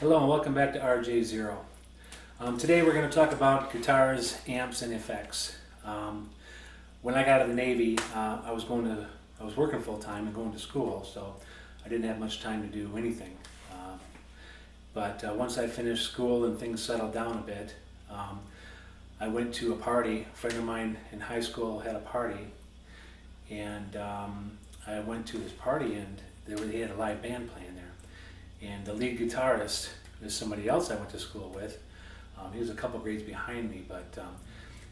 Hello and welcome back to RJ0. Today we're going to talk about guitars, amps, and effects. When I got out of the Navy, I was working full time and going to school, so I didn't have much time to do anything. But once I finished school and things settled down a bit, I went to a party. A friend of mine in high school had a party, and I went to his party, and he had a live band playing there. And the lead guitarist is somebody else I went to school with. He was a couple grades behind me, but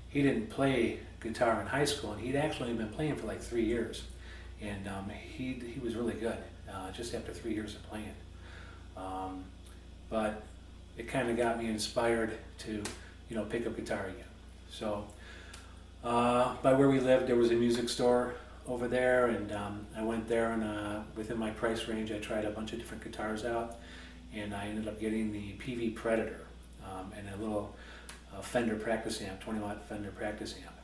he didn't play guitar in high school, and he'd actually been playing for like 3 years. And he was really good just after 3 years of playing. But it kind of got me inspired to, pick up guitar again. So by where we lived, there was a music store over there, and I went there, and within my price range I tried a bunch of different guitars out, and I ended up getting the PV Predator and a little Fender practice amp, 20 watt Fender practice amp,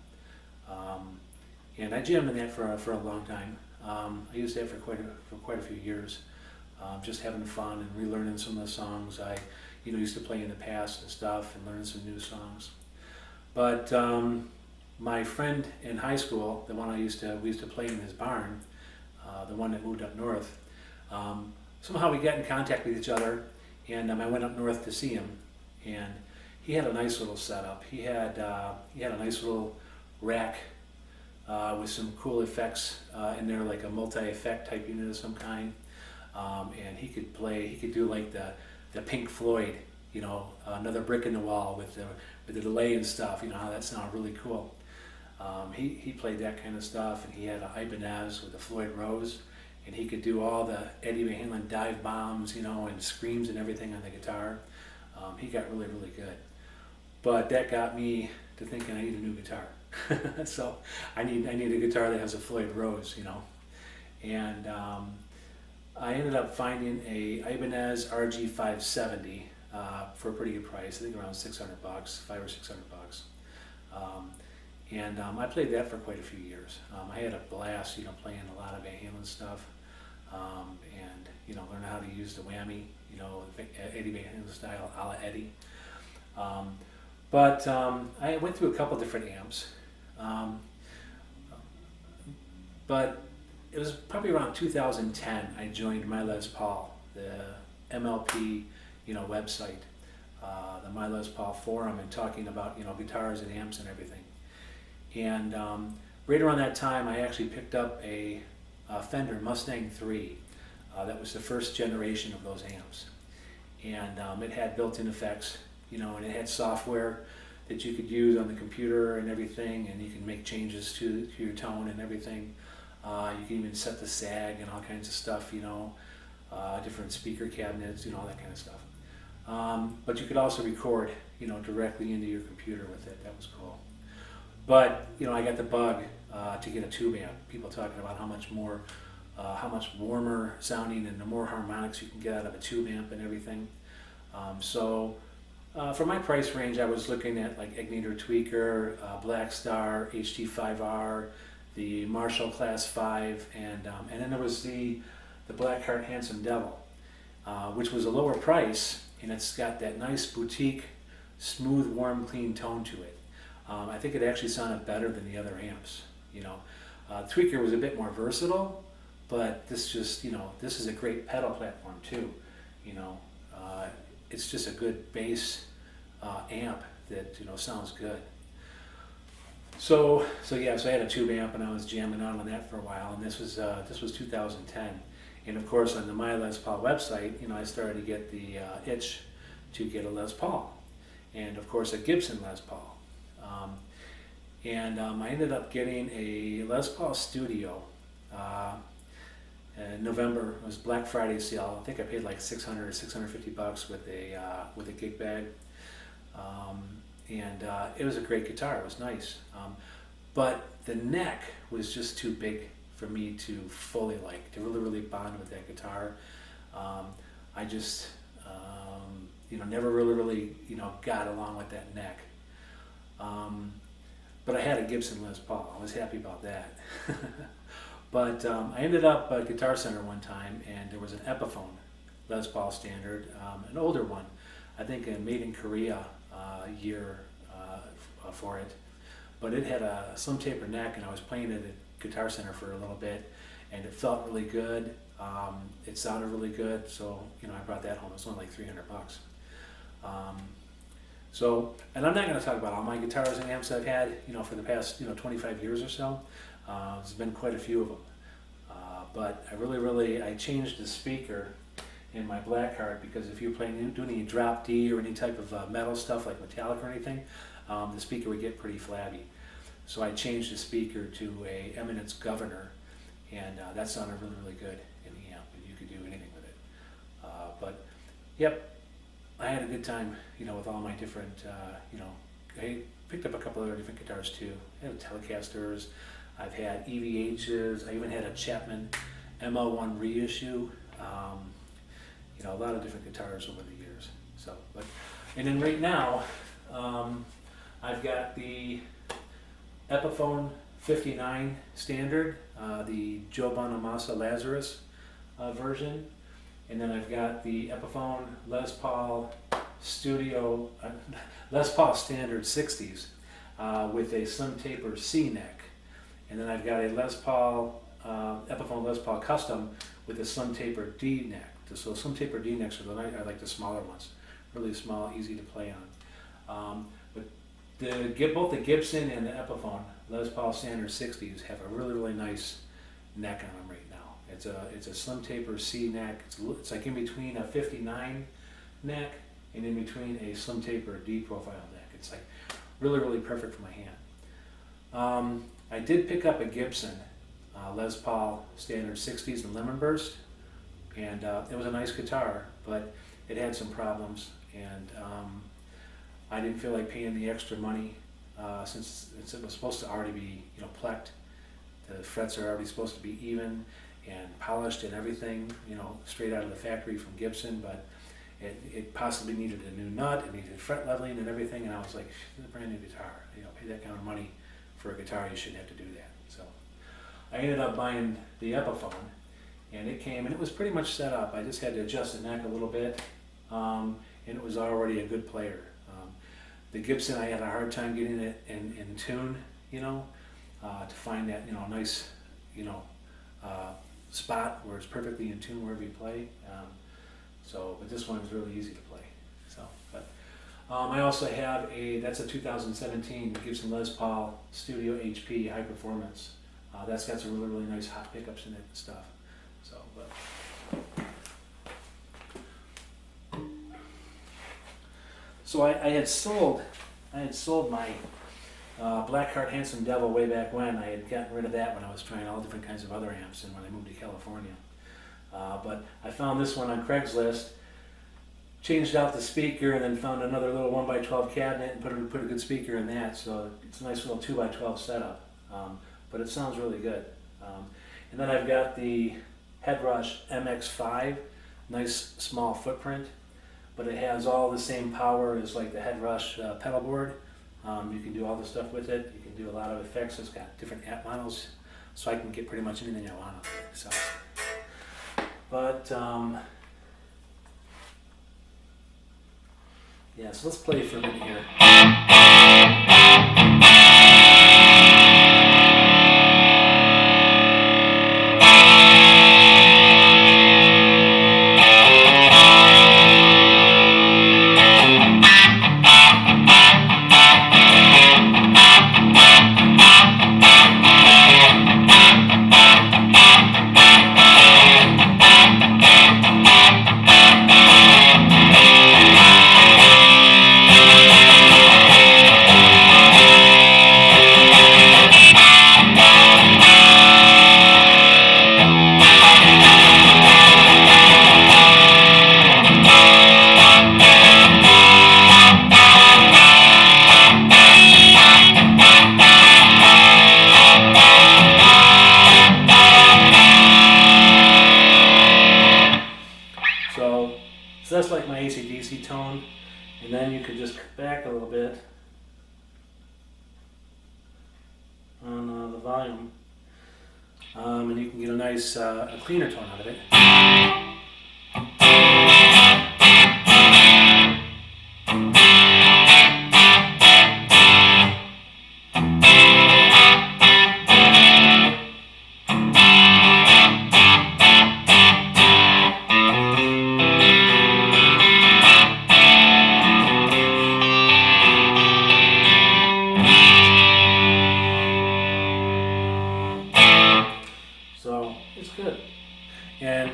and I jammed in that for a long time. I used that for quite a few years, just having fun and relearning some of the songs I used to play in the past and stuff, and learning some new songs. But my friend in high school, the one we used to play in his barn, the one that moved up north, somehow we got in contact with each other, and I went up north to see him, and he had a nice little setup. He had a nice little rack with some cool effects in there, like a multi-effect type unit of some kind, and he could do like the Pink Floyd, Another Brick in the Wall with the delay and stuff. How that sounded really cool. He played that kind of stuff, and he had an Ibanez with a Floyd Rose, and he could do all the Eddie Van Halen dive bombs, and screams and everything on the guitar. He got really, really good. But that got me to thinking I need a new guitar. So I need a guitar that has a Floyd Rose, And I ended up finding a Ibanez RG570 for a pretty good price. I think around $600, $500 or $600. And I played that for quite a few years. I had a blast, playing a lot of Van Halen stuff, and learning how to use the whammy, Eddie Van Halen style, a la Eddie. But I went through a couple different amps, but it was probably around 2010 I joined My Les Paul, the MLP, website, the My Les Paul forum, and talking about guitars and amps and everything. And right around that time, I actually picked up a Fender Mustang 3. That was the first generation of those amps. And it had built-in effects, and it had software that you could use on the computer and everything, and you can make changes to your tone and everything. You can even set the sag and all kinds of stuff, different speaker cabinets, all that kind of stuff. But you could also record, directly into your computer with it. That was cool. But I got the bug to get a tube amp. People talking about how much warmer sounding and the more harmonics you can get out of a tube amp and everything. So for my price range, I was looking at like Igniter Tweaker, Blackstar, HT5R, the Marshall Class 5, and then there was the Blackheart Handsome Devil, which was a lower price, and it's got that nice boutique, smooth, warm, clean tone to it. I think it actually sounded better than the other amps. Tweaker was a bit more versatile, but this is a great pedal platform too. It's just a good bass amp that sounds good. So I had a tube amp, and I was jamming on that for a while, and this was 2010. And of course, on the My Les Paul website, I started to get the itch to get a Les Paul, and of course a Gibson Les Paul. I ended up getting a Les Paul Studio in November. It was Black Friday sale. I think I paid like $600 or $650 with a gig bag, it was a great guitar. It was nice, but the neck was just too big for me to fully to really bond with that guitar. I just never really got along with that neck. But I had a Gibson Les Paul. I was happy about that. But I ended up at Guitar Center one time, and there was an Epiphone Les Paul Standard, an older one, I think made in Korea year for it. But it had a slim taper neck, and I was playing it at Guitar Center for a little bit, and it felt really good. It sounded really good, so I brought that home. It was only like $300. And I'm not going to talk about all my guitars and amps I've had, for the past 25 years or so. There's been quite a few of them. But I changed the speaker in my Blackheart, because if you're doing any drop D or any type of metal stuff like metallic or anything, the speaker would get pretty flabby. So I changed the speaker to a Eminence Governor, and that sounded really, really good in the amp, and you could do anything with it. But yep, I had a good time, with all my different, I picked up a couple other different guitars too. I had Telecasters, I've had EVHs, I even had a Chapman ML1 reissue. A lot of different guitars over the years. And then right now, I've got the Epiphone 59 Standard, the Joe Bonamassa Lazarus version, and then I've got the Epiphone Les Paul Standard 60s with a slim taper C neck, and then I've got a Epiphone Les Paul Custom with a slim taper D neck. So slim taper D necks are like the smaller ones, really small, easy to play on. But both the Gibson and the Epiphone Les Paul Standard 60s have a really, really nice neck on them right now. It's a slim taper C neck. It's like in between a 59 neck and in between a slim taper D profile neck. It's like really, really perfect for my hand. I did pick up a Gibson Les Paul Standard 60s in Lemon Burst, and it was a nice guitar, but it had some problems, and I didn't feel like paying the extra money since it was supposed to already be plecked. The frets are already supposed to be even and polished and everything, straight out of the factory from Gibson, but it possibly needed a new nut, it needed fret leveling and everything, and I was like, this is a brand new guitar, pay that kind of money for a guitar, you shouldn't have to do that. So I ended up buying the Epiphone, and it came and it was pretty much set up. I just had to adjust the neck a little bit, and it was already a good player. The Gibson, I had a hard time getting it in tune, to find that nice spot where it's perfectly in tune wherever you play. But this one was really easy to play. I also have that's a 2017 Gibson Les Paul Studio HP High Performance. That's got some really, really nice hot pickups in it and stuff. So I had sold my Blackheart Handsome Devil way back when. I had gotten rid of that when I was trying all different kinds of other amps and when I moved to California. But I found this one on Craigslist, changed out the speaker, and then found another little 1x12 cabinet and put a good speaker in that. So it's a nice little 2x12 setup, but it sounds really good. And then I've got the Headrush MX5, nice small footprint, but it has all the same power as like the Headrush pedal board. You can do all the stuff with it. You can do a lot of effects. It's got different amp models, so I can get pretty much anything I want on it. So let's play for a minute here. So that's like my AC/DC tone, and then you could just cut back a little bit on the volume, and you can get a nice, a cleaner tone out of it.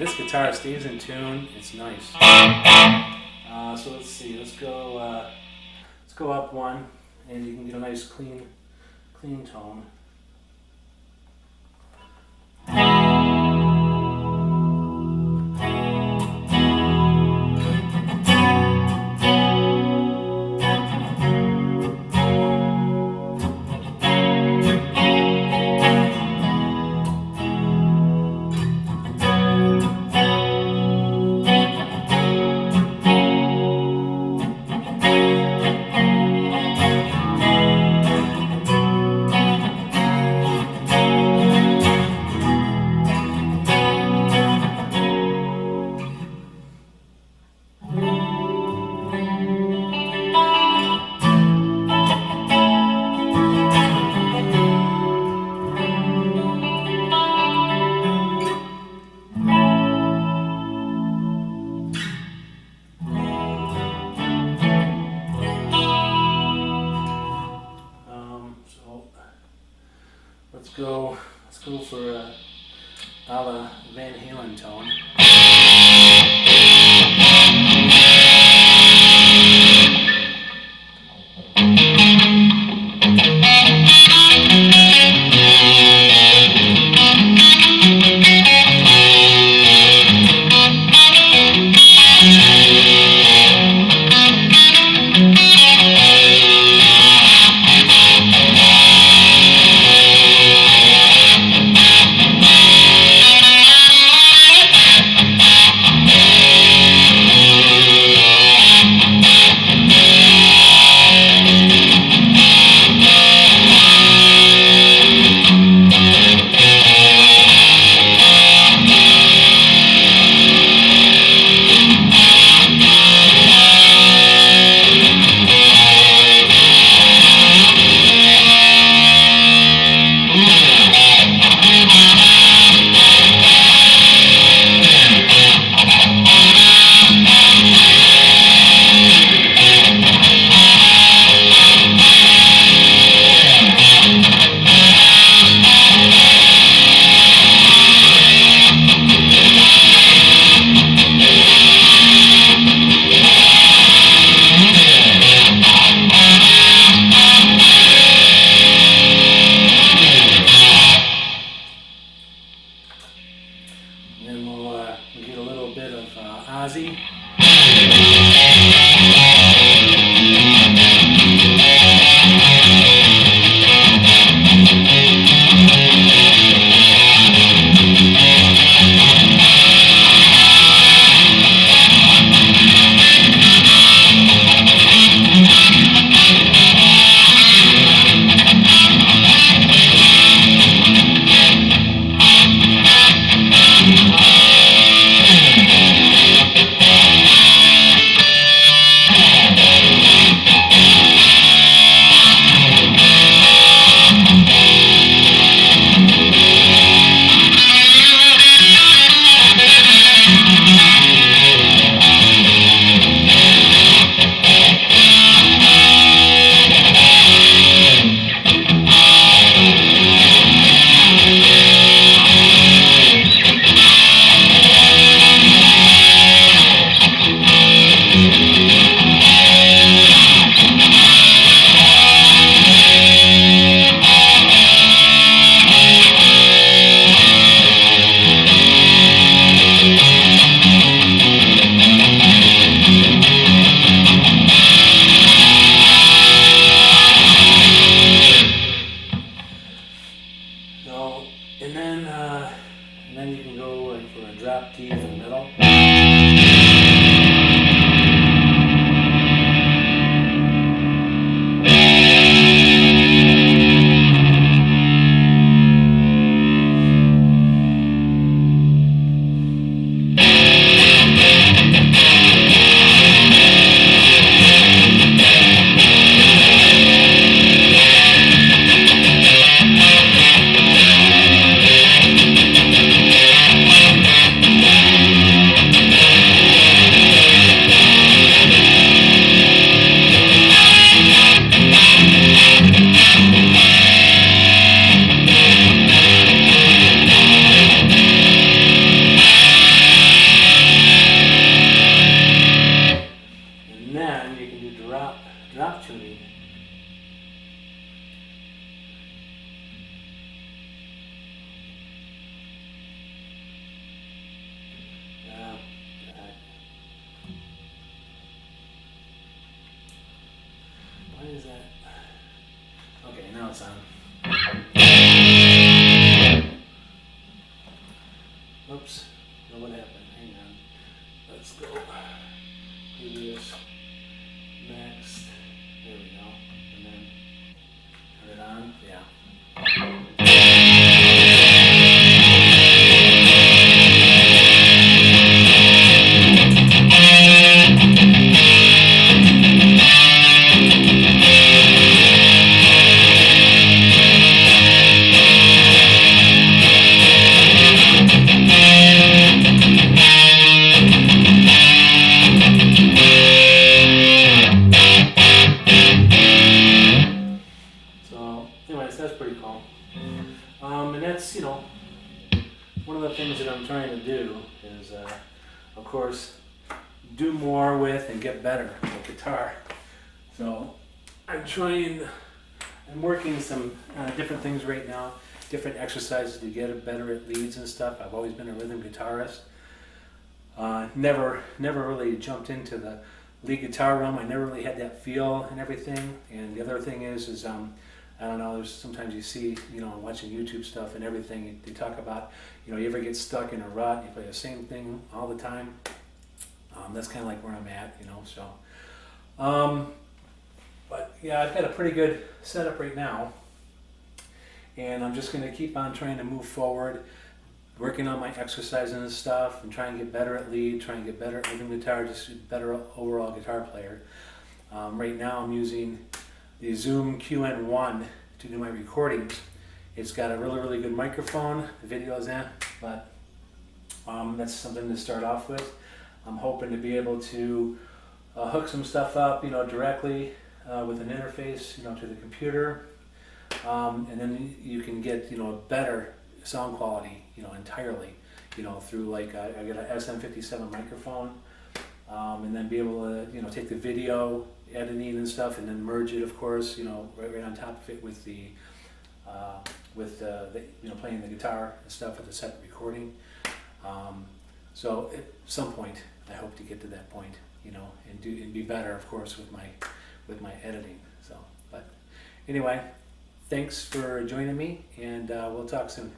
this guitar stays in tune. It's nice. So let's see. Let's go up one, and you can get a nice clean tone. Let's go for a la Van Halen tone. And we'll get a little bit of Ozzy. And then you can go like for a drop key in the middle. on, yeah. So, anyways, that's pretty cool. And that's, one of the things that I'm trying to do is, of course, do more with and get better with guitar. So, I'm working some different things right now, different exercises to get better at leads and stuff. I've always been a rhythm guitarist. Never really jumped into the lead guitar realm. I never really had that feel and everything. And the other thing is I don't know, there's sometimes you see, watching YouTube stuff and everything, they talk about, you ever get stuck in a rut, you play the same thing all the time. That's kind of like where I'm at, so. But yeah, I've got a pretty good setup right now. And I'm just going to keep on trying to move forward, working on my exercises and stuff, and try and get better at lead, try and get better at rhythm guitar, just a better overall guitar player. Right now I'm using the Zoom QN1 to do my recordings. It's got a really good microphone, the video is in, but that's something to start off with. I'm hoping to be able to hook some stuff up, directly with an interface, to the computer, and then you can get, a better sound quality, entirely, through like I got an SM57 microphone, and then be able to, take the video editing and stuff, and then merge it, of course, right on top of it with the playing the guitar and stuff with a separate recording. So at some point, I hope to get to that point, and be better, of course, with my editing. So, but anyway, thanks for joining me, and we'll talk soon.